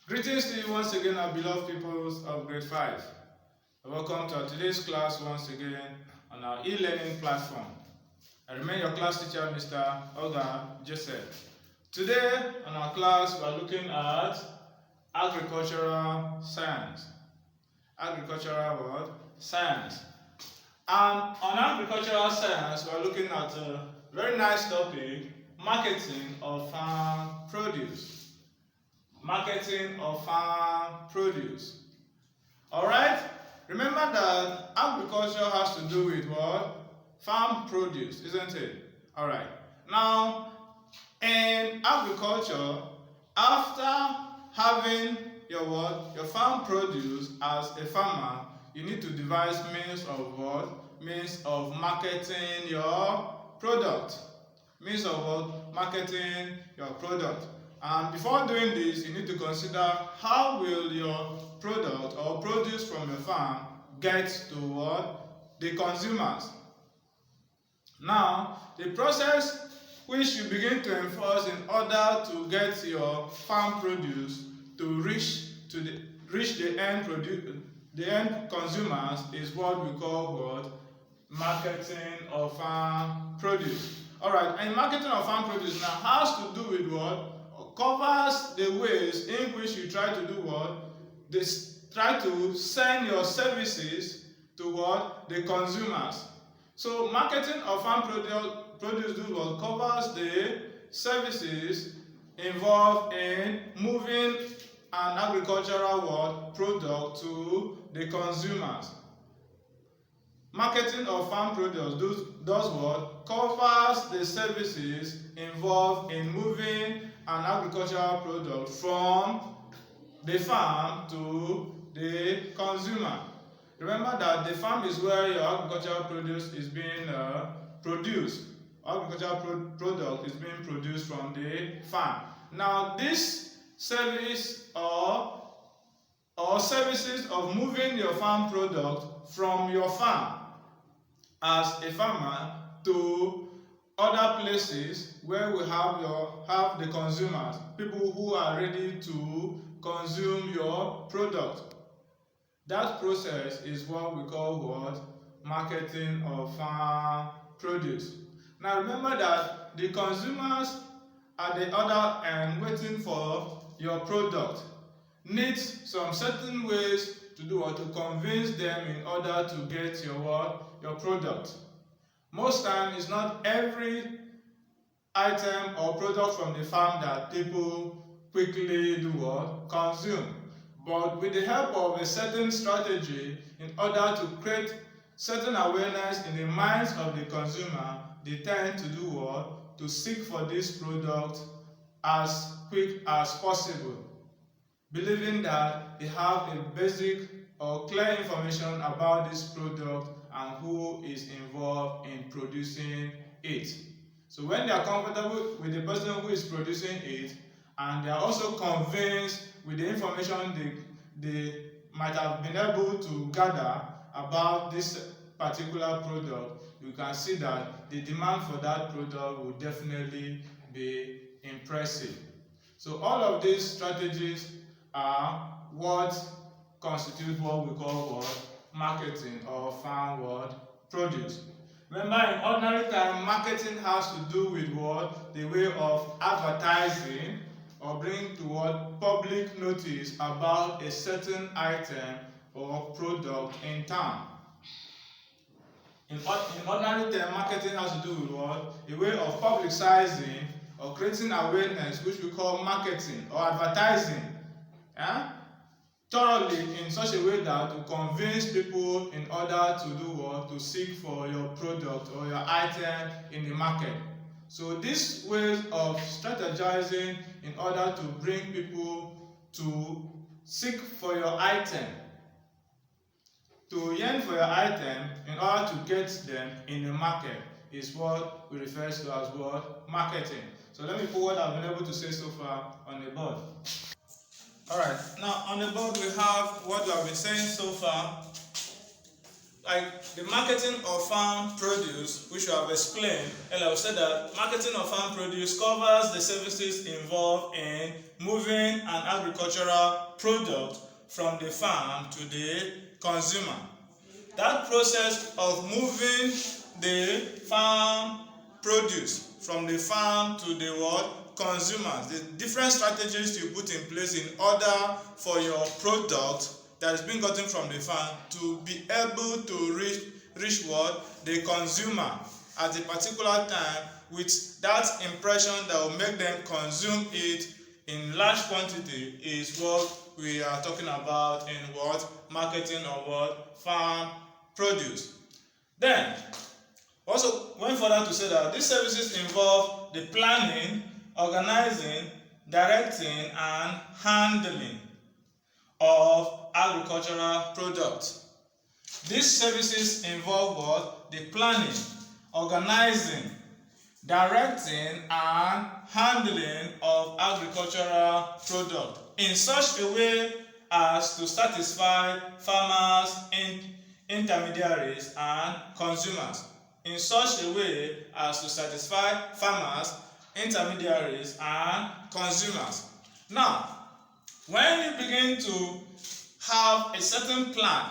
Greetings to you once again, our beloved pupils of grade 5. Welcome to today's class once again on our e-learning platform. I remain your class teacher, Mr. Oga Joseph. Today on our class, we are looking at agricultural science. Agricultural what? Science. And on agricultural science, we are looking at a very nice topic, marketing of farm produce. Marketing of farm produce. Alright? Remember that agriculture has to do with what? Farm produce, isn't it? Alright. Now, in agriculture, after having your what? Your farm produce as a farmer, you need to devise means of what? Means of marketing your product. Means of what? Marketing your product. And before doing this, you need to consider how will your product or produce from your farm get to what? The consumers. Now, the process which you begin to enforce in order to get your farm produce to reach the end consumers is what we call what? Marketing of farm produce. Alright, and marketing of farm produce now has to do with what? Covers the ways in which you try to do what? Try to send your services to what? The consumers. So marketing of farm produce do what? Covers the services involved in moving an agricultural what? Product to the consumers. Marketing of farm produce does what? Covers the services involved in moving an agricultural product from the farm to the consumer. Remember that the farm is where your agricultural produce is being produced. Agricultural product is being produced from the farm. Now, this service or services of moving your farm product from your farm as a farmer to other places where we have the consumers, people who are ready to consume your product. That process is what we call what? Marketing of farm produce. Now remember that the consumers at the other end waiting for your product need some certain ways to do what? To convince them in order to get your what? Your product. Most times, it's not every item or product from the farm that people quickly do what? Consume. But with the help of a certain strategy, in order to create certain awareness in the minds of the consumer, they tend to do what? To seek for this product as quick as possible, believing that they have a basic or clear information about this product and who is involved in producing it. So when they are comfortable with the person who is producing it, and they are also convinced with the information they might have been able to gather about this particular product, you can see that the demand for that product will definitely be impressive. So all of these strategies are what constitute what we call what? Marketing or farm what? Produce. Remember, in ordinary time, marketing has to do with what? The way of advertising or bring to what? Public notice about a certain item or product in town. In ordinary time, marketing has to do with what? A way of publicizing or creating awareness, which we call marketing or advertising. Thoroughly in such a way that to convince people in order to do what? To seek for your product or your item in the market. So these ways of strategizing in order to bring people to seek for your item, to yearn for your item in order to get them in the market, is what we refer to as what? Marketing. So let me put what I've been able to say so far on the board. Alright, now on the board we have what we have been saying so far. Like the marketing of farm produce, which we have explained, and I've said that marketing of farm produce covers the services involved in moving an agricultural product from the farm to the consumer. That process of moving the farm produce from the farm to the what? Consumers. The different strategies you put in place in order for your product that is being gotten from the farm to be able to reach what? The consumer at a particular time with that impression that will make them consume it in large quantity is what we are talking about in what? Marketing of what? Farm produce. Then, also went further to say that these services involve the planning, organizing, directing, and handling of agricultural products. These services involve what? The planning, organizing, directing, and handling of agricultural products in such a way as to satisfy farmers, intermediaries, and consumers. In such a way as to satisfy farmers, intermediaries, and consumers. Now, when you begin to have a certain plan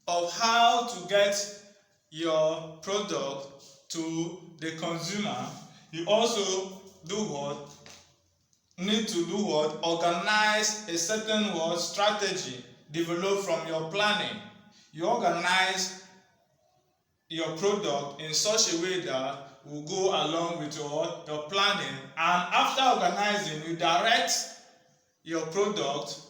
of how to get your product to the consumer, you also do what? Need to do what? Organize a certain what? Strategy developed from your planning. You organize your product in such a way that will go along with your planning, and after organizing, you direct your product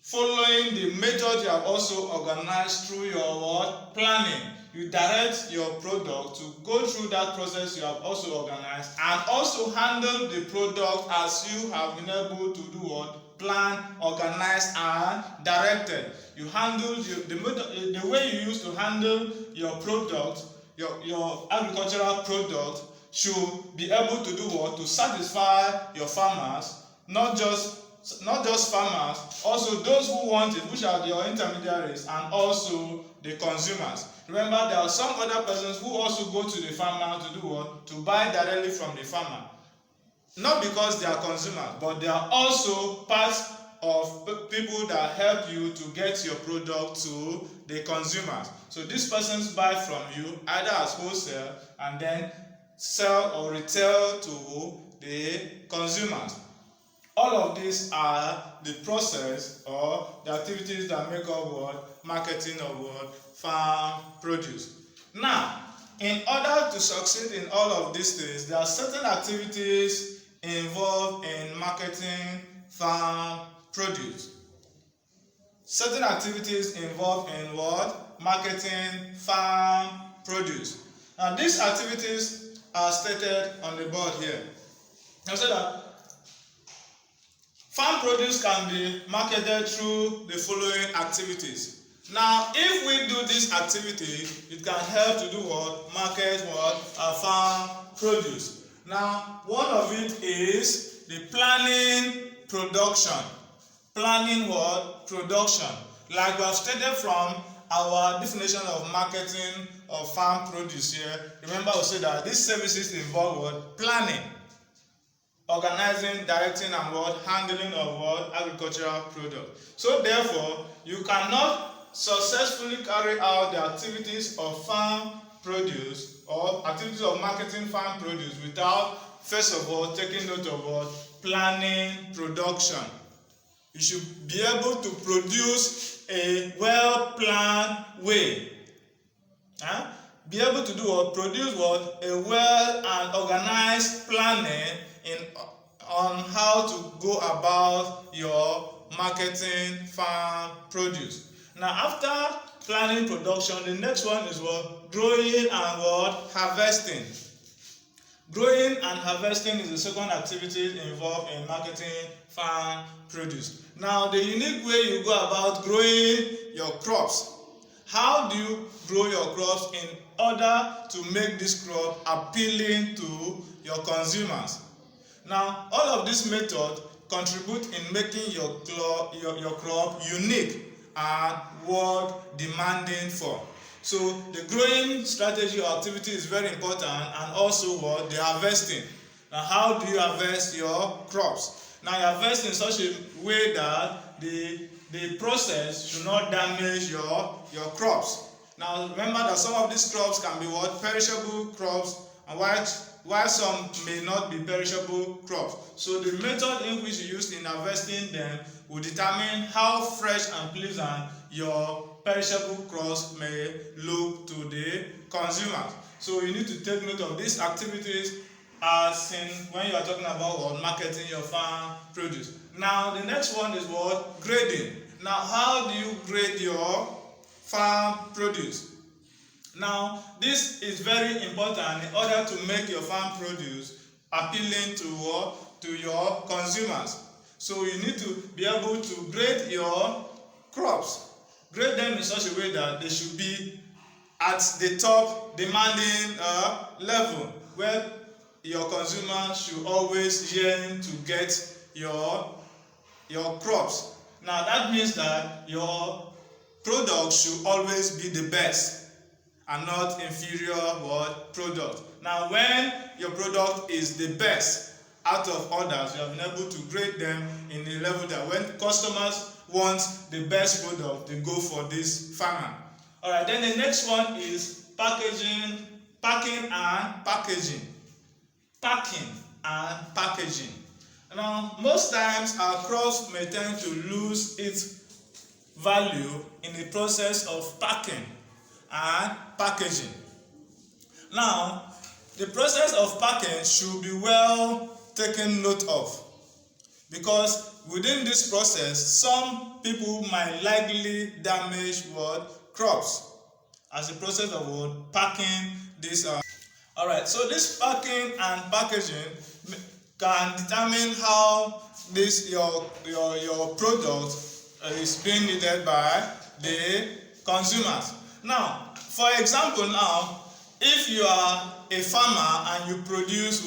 following the method you have also organized through your what? Planning. You direct your product to go through that process you have also organized, and also handle the product as you have been able to do what? Plan, organize, and directed. You handle the way you used to handle your product, your agricultural product should be able to do what? To satisfy your farmers, not just farmers, also those who want it, which are your intermediaries, and also the consumers. Remember, there are some other persons who also go to the farmer to do what? To buy directly from the farmer. Not because they are consumers, but they are also parts of people that help you to get your product to the consumers. So these persons buy from you either as wholesale and then sell or retail to the consumers. All of these are the process or the activities that make up what? Marketing of what? Farm produce. Now, in order to succeed in all of these things, there are certain activities involved in marketing farm produce. Certain activities involved in what? Marketing farm produce. Now, these activities are stated on the board here. I said that farm produce can be marketed through the following activities. Now, if we do this activity, it can help to do what? Market what? Farm produce. Now, one of it is the planning production. Planning what? Production. Like we have stated from our definition of marketing of farm produce here, remember we said that these services involve what? Planning, organizing, directing, and what? Handling of what? Agricultural product. So therefore, you cannot successfully carry out the activities of farm produce or activities of marketing farm produce without first of all taking note of what? Planning production. You should be able to produce a well-planned way. Be able to do what? Produce what? A well and organized planning on how to go about your marketing farm produce. Now, after planning production, the next one is what? Growing and what? Harvesting. Growing and harvesting is the second activity involved in marketing farm produce. Now, the unique way you go about growing your crops how do you grow your crops in order to make this crop appealing to your consumers. Now, all of these methods contribute in making your crop unique and worth demanding for. So the growing strategy or activity is very important, and also what? The harvesting. Now, how do you harvest your crops? Now, you harvest in such a way that the process should not damage your crops. Now, remember that some of these crops can be what? Perishable crops, and while some may not be perishable crops. So the method in which you use in harvesting them will determine how fresh and pleasant your perishable crops may look to the consumers. So you need to take note of these activities as in when you are talking about marketing your farm produce. Now the next one is what? Grading. Now, how do you grade your farm produce? Now, this is very important in order to make your farm produce appealing to your consumers. So you need to be able to grade your crops. Grade them in such a way that they should be at the top demanding level, where your consumer should always yearn to get your crops. Now that means that your product should always be the best and not inferior product. Now, when your product is the best out of others, you have been able to grade them in a level that when customers want the best product, they go for this farmer. All right, then the next one is packing and packaging. Packing and packaging. Now, most times our crops may tend to lose its value in the process of packing and packaging. Now, the process of packing should be well taken note of, because within this process, some people might likely damage crops as a process of packing this. All right, so this packing and packaging can determine how this your product is being needed by the consumers. Now, for example, now if you are a farmer and you produce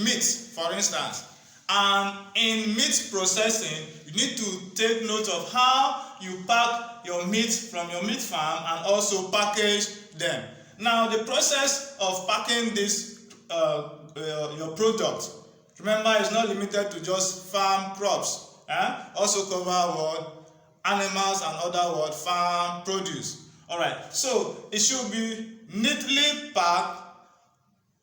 meat, for instance, and in meat processing, you need to take note of how you pack your meat from your meat farm and also package them. Now, the process of packing this your product, remember, it's not limited to just farm crops. Also cover animals and other farm produce. All right, so it should be neatly packed,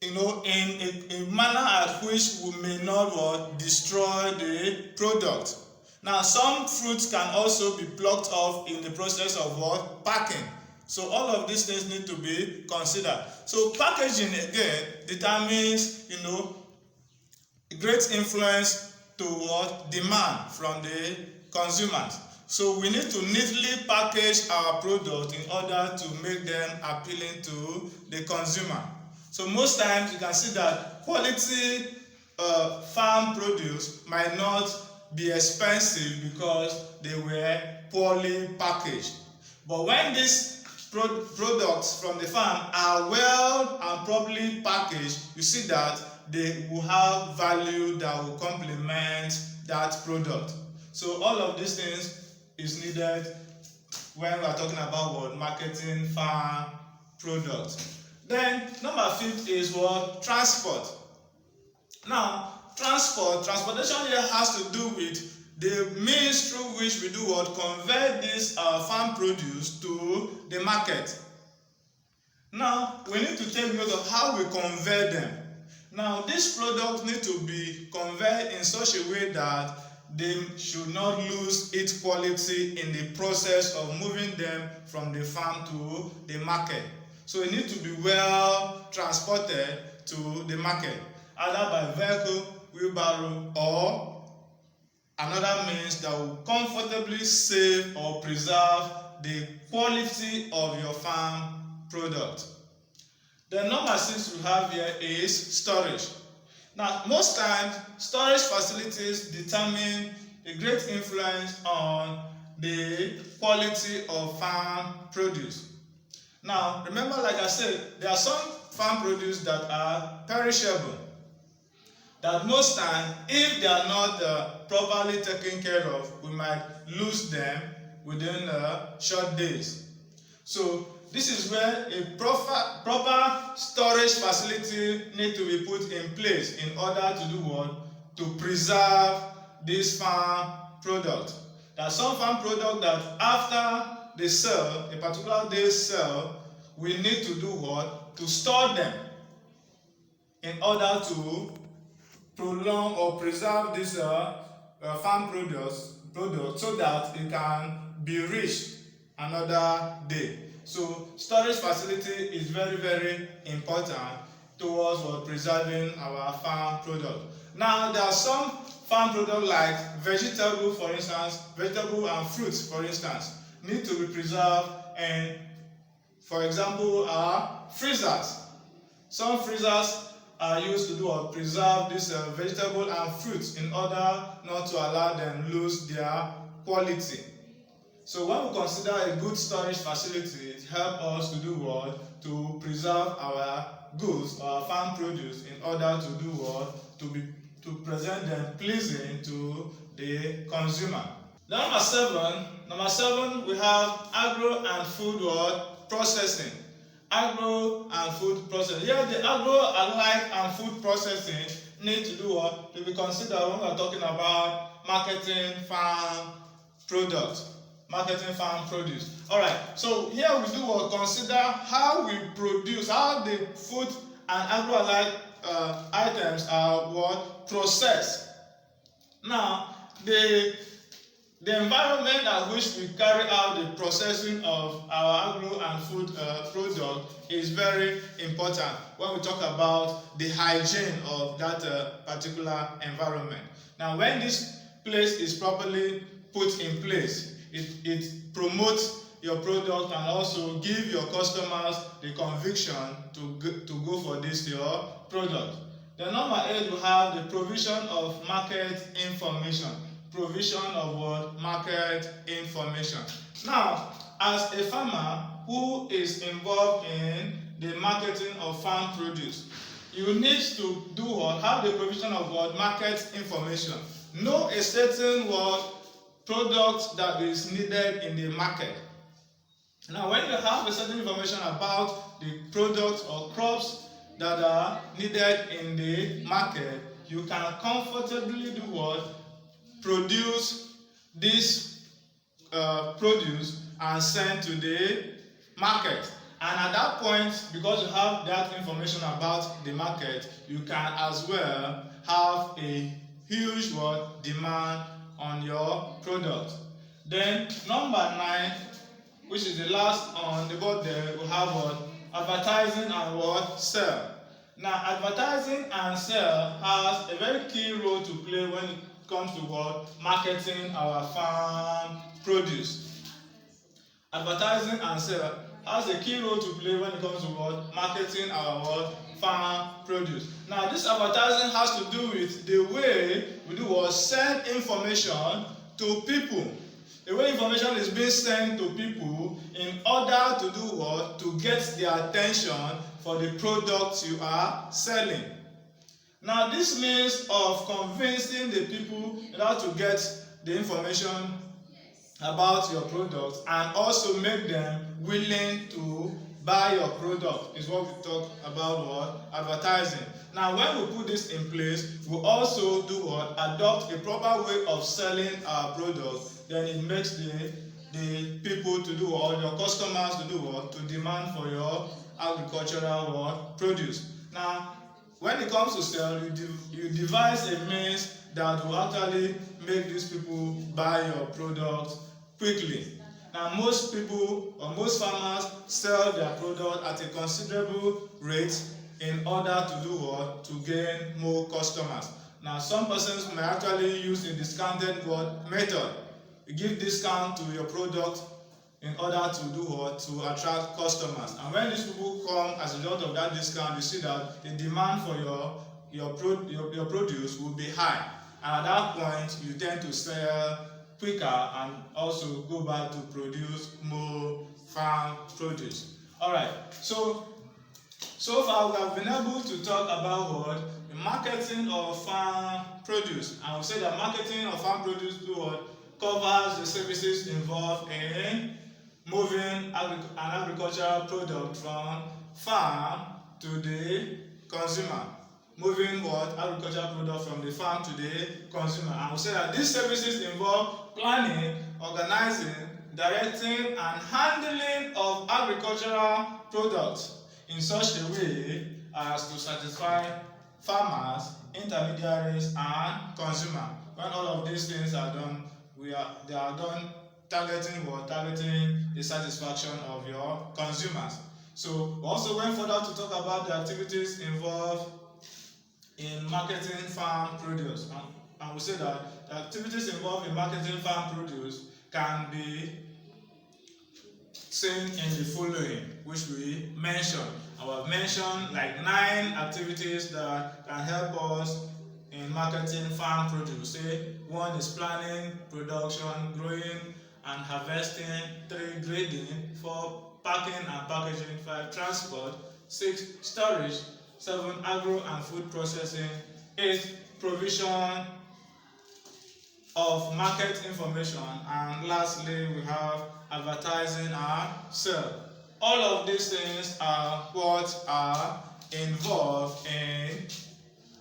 in a manner at which we may not destroy the product. Now, some fruits can also be plucked off in the process of packing. So all of these things need to be considered. So packaging again determines, great influence to demand from the consumers. So we need to neatly package our product in order to make them appealing to the consumer. So most times you can see that quality farm produce might not be expensive because they were poorly packaged. But when these products from the farm are well and properly packaged, you see that they will have value that will complement that product. So all of these things is needed when we are talking about marketing farm products. Then number 5 is transport. Now, transportation here has to do with the means through which we do convert this farm produce to the market. Now, we need to take note of how we convert them. Now, these products need to be converted in such a way that they should not lose its quality in the process of moving them from the farm to the market. So it needs to be well transported to the market, either by vehicle, wheelbarrow, or another means that will comfortably save or preserve the quality of your farm product. The number 6 we have here is storage. Now, most times, storage facilities determine a great influence on the quality of farm produce. Now, remember, like I said, there are some farm produce that are perishable, that most time, if they are not properly taken care of, we might lose them within short days. So this is where a proper storage facility need to be put in place in order to do what? To preserve this farm product. There are some farm product that after they sell, a particular day sell, we need to do what? To store them in order to prolong or preserve this farm product so that it can be reached another day. So storage facility is very, very important towards preserving our farm product. Now, there are some farm products like vegetable, for instance, vegetable and fruits, for instance, need to be preserved, and for example, our freezers. Some freezers are used to do or preserve this vegetable and fruits in order not to allow them lose their quality. So when we consider a good storage facility, it helps us to do what? To preserve our goods, our farm produce, in order to do what? To present them pleasing to the consumer. Number seven, we have agro and food processing. Agro and food processing. Here, the agro-alike and food processing need to do what? To be considered when we are talking about marketing farm products. Marketing farm produce. Alright, so here we do consider how we produce, how the food and agro-alike items are processed. Now, the environment at which we carry out the processing of our agro and food product is very important when we talk about the hygiene of that particular environment. Now, when this place is properly put in place, it promotes your product and also give your customers the conviction to go for this your product. Then number 8, we have the provision of market information. Provision of what? Market information. Now, as a farmer who is involved in the marketing of farm produce, you need to do what? Have the provision of what? Market information. Know a certain product that is needed in the market. Now, when you have a certain information about the products or crops that are needed in the market, you can comfortably do what? Produce this produce and send to the market. And at that point, because you have that information about the market, you can as well have a huge demand on your product. Then number 9, which is the last on the board there, we have advertising and sell. Now, advertising and sell has a very key role to play when it comes to marketing our farm produce. Advertising and sell has a key role to play when it comes to marketing our farm produce. Now, this advertising has to do with the way we do send information to people. The way information is being sent to people in order to do what? To get their attention for the products you are selling. Now, this means of convincing the people in order to get the information about your product and also make them willing to buy your product is what we talk about advertising. Now, when we put this in place, we also do adopt a proper way of selling our product. Then it makes the people to do your customers to do to demand for your agricultural produce. Now, when it comes to sell, you devise a means that will actually make these people buy your product quickly. Now, most people or most farmers sell their product at a considerable rate in order to do to gain more customers. Now, some persons may actually use a discounted method. You give discount to your product in order to do to attract customers. And when these people come as a result of that discount, you see that the demand for your produce will be high. And at that point, you tend to sell quicker and also go back to produce more farm produce. Alright, so far we have been able to talk about what? The marketing of farm produce. And we say that marketing of farm produce do what? Covers the services involved in moving an agricultural product from farm to the consumer. Moving what? Agricultural product from the farm to the consumer. And we say that these services involve planning, organizing, directing, and handling of agricultural products in such a way as to satisfy farmers, intermediaries, and consumer. When all of these things are done, they are done targeting what? Targeting the satisfaction of your consumers. So we also went further to talk about the activities involved in marketing farm produce, and we say that the activities involved in marketing farm produce can be seen in the following, which we mentioned. I have mentioned like 9 activities that can help us in marketing farm produce. Say 1 is planning, production, growing and harvesting, 3 grading, 4 packing and packaging, 5 transport, 6 storage, 7 agro and food processing, 8 provision of market information, and lastly we have advertising and sale. All of these things are what are involved in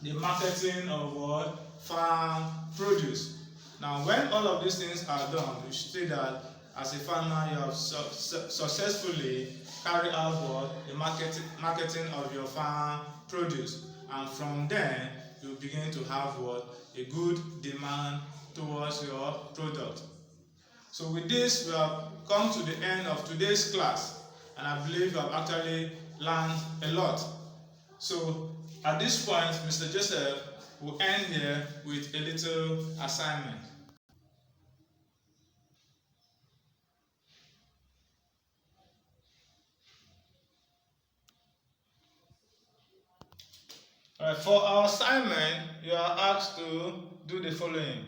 the marketing of what? Farm produce. Now when all of these things are done, you should see that as a farmer you have successfully carried out what? The marketing of your farm produce, and from there you begin to have what? A good demand towards your product. So with this, we have come to the end of today's class, and I believe you have actually learned a lot. So at this point, Mr. Joseph will end here with a little assignment. Alright, for our assignment, you are asked to do the following.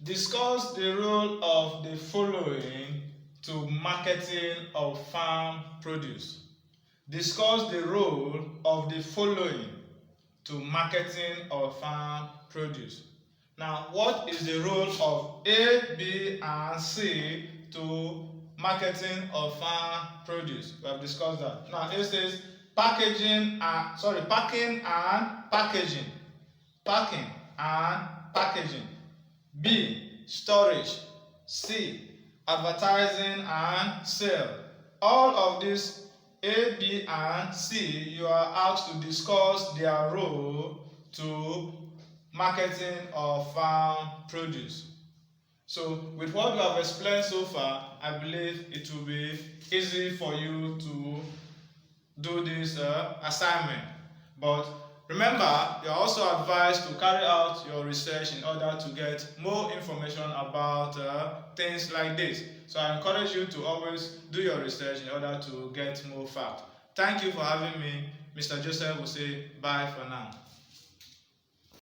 Discuss the role of the following to marketing of farm produce. Discuss the role of the following to marketing of farm produce. Now, what is the role of A, B, and C to marketing of farm produce? We have discussed that. Now, it says packing and packaging. Packing and packaging. B, storage. C, advertising and sale. All of these A, B, and C, you are asked to discuss their role to marketing of farm produce. So with what we have explained so far, I believe it will be easy for you to do this assignment. But remember, you are also advised to carry out your research in order to get more information about things like this. So I encourage you to always do your research in order to get more facts. Thank you for having me. Mr. Joseph will say bye for now.